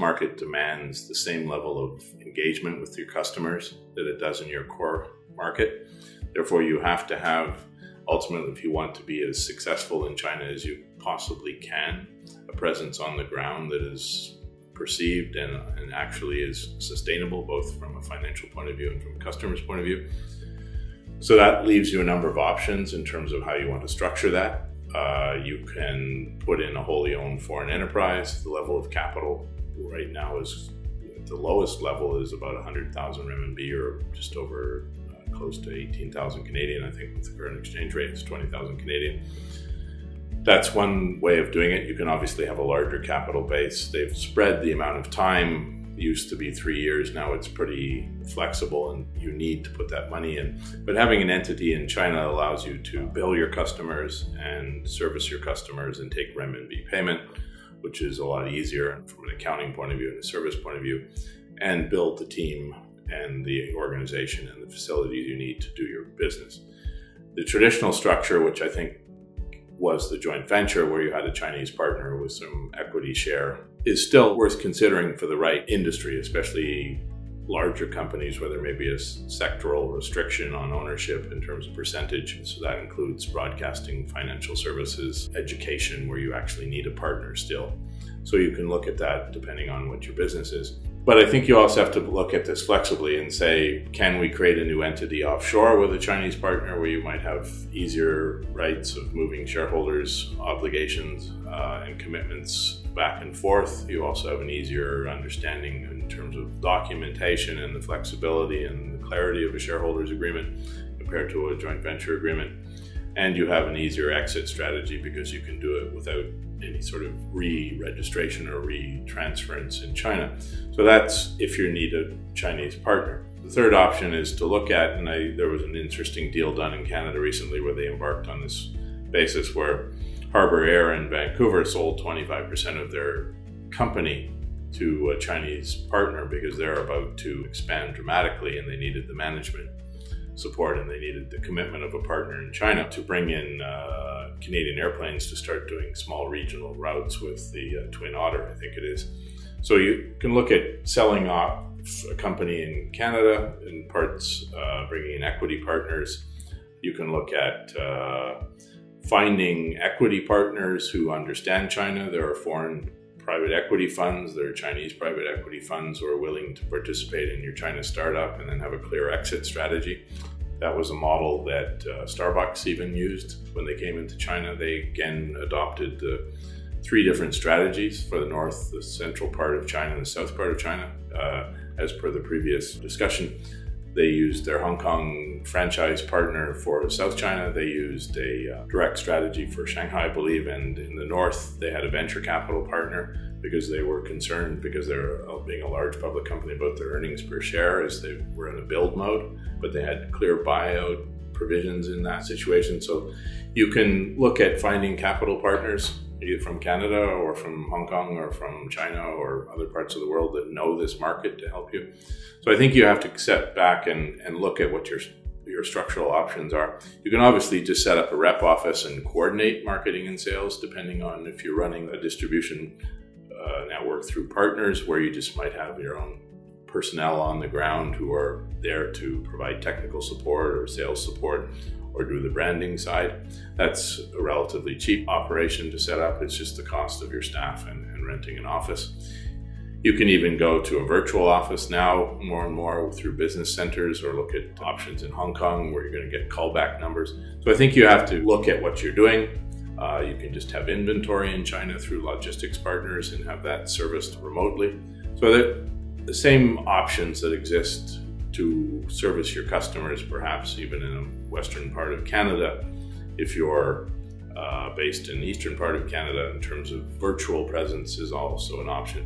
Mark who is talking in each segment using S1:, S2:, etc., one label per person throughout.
S1: market demands the same level of engagement with your customers that it does in your core market. Therefore, you have to have, ultimately, if you want to be as successful in China as you possibly can, a presence on the ground that is perceived and actually is sustainable, both from a financial point of view and from a customer's point of view. So that leaves you a number of options in terms of how you want to structure that. You can put in a wholly owned foreign enterprise. The level of capital right now is, at the lowest level, is about 100,000 RMB, or just over close to 18,000 Canadian. I think with the current exchange rate, it's 20,000 Canadian. That's one way of doing it. You can obviously have a larger capital base. They've spread the amount of time. It used to be 3 years. Now it's pretty flexible and you need to put that money in. But having an entity in China allows you to bill your customers and service your customers and take renminbi payment, which is a lot easier from an accounting point of view and a service point of view, and build the team and the organization and the facilities you need to do your business. The traditional structure, which I think was the joint venture where you had a Chinese partner with some equity share, is still worth considering for the right industry, especially larger companies where there may be a sectoral restriction on ownership in terms of percentage. So that includes broadcasting, financial services, education, where you actually need a partner still. So you can look at that depending on what your business is. But I think you also have to look at this flexibly and say, can we create a new entity offshore with a Chinese partner where you might have easier rights of moving shareholders' obligations and commitments back and forth? You also have an easier understanding in terms of documentation and the flexibility and the clarity of a shareholders' agreement compared to a joint venture agreement. And you have an easier exit strategy because you can do it without any sort of re-registration or re-transference in China. So that's if you need a Chinese partner. The third option is to look at, and there was an interesting deal done in Canada recently where they embarked on this basis where Harbour Air in Vancouver sold 25% of their company to a Chinese partner because they're about to expand dramatically and they needed the management support and they needed the commitment of a partner in China to bring in Canadian airplanes to start doing small regional routes with the Twin Otter, I think it is. So you can look at selling off a company in Canada in parts, bringing in equity partners. You can look at finding equity partners who understand China. There are foreign private equity funds, there are Chinese private equity funds who are willing to participate in your China startup and then have a clear exit strategy. That was a model that Starbucks even used when they came into China. They again adopted the 3 different strategies for the north, the central part of China, and the south part of China. As per the previous discussion, they used their Hong Kong franchise partner for South China. They used a direct strategy for Shanghai, I believe, and in the north, they had a venture capital partner because they were concerned, because they're being a large public company, about their earnings per share as they were in a build mode, but they had clear buyout provisions in that situation. So you can look at finding capital partners either from Canada or from Hong Kong or from China or other parts of the world that know this market to help you. So I think you have to step back and look at what your structural options are. You can obviously just set up a rep office and coordinate marketing and sales, depending on if you're running a distribution network through partners, where you just might have your own personnel on the ground who are there to provide technical support or sales support or do the branding side. That's a relatively cheap operation to set up. It's just the cost of your staff and renting an office. You can even go to a virtual office now more and more through business centers, or look at options in Hong Kong where you're going to get callback numbers. So I think you have to look at what you're doing. You can just have inventory in China through logistics partners and have that serviced remotely. So the same options that exist to service your customers, perhaps even in a western part of Canada, if you're based in the eastern part of Canada, in terms of virtual presence, is also an option.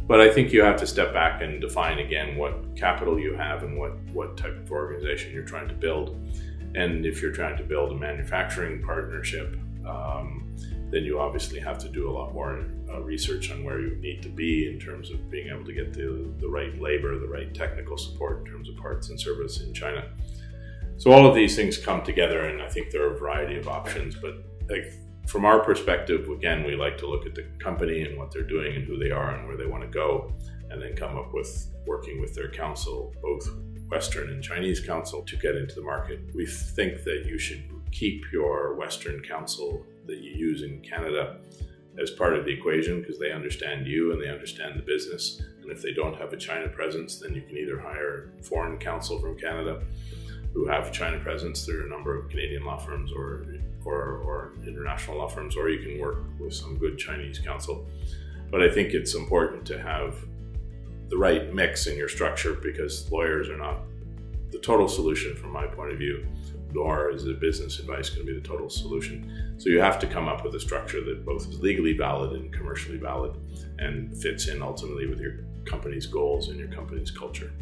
S1: But I think you have to step back and define again what capital you have and what type of organization you're trying to build. And if you're trying to build a manufacturing partnership, then you obviously have to do a lot more research on where you need to be in terms of being able to get the right labor, the right technical support in terms of parts and service in China. So all of these things come together, and I think there are a variety of options, but from our perspective, again, we like to look at the company and what they're doing and who they are and where they want to go, and then come up with working with their counsel, both Western and Chinese counsel, to get into the market. We think that you should keep your Western counsel that you use in Canada as part of the equation, because they understand you and they understand the business. And if they don't have a China presence, then you can either hire foreign counsel from Canada who have China presence through a number of Canadian law firms or international law firms, or you can work with some good Chinese counsel. But I think it's important to have the right mix in your structure, because lawyers are not the total solution from my point of view, nor is the business advice going to be the total solution. So you have to come up with a structure that both is legally valid and commercially valid and fits in ultimately with your company's goals and your company's culture.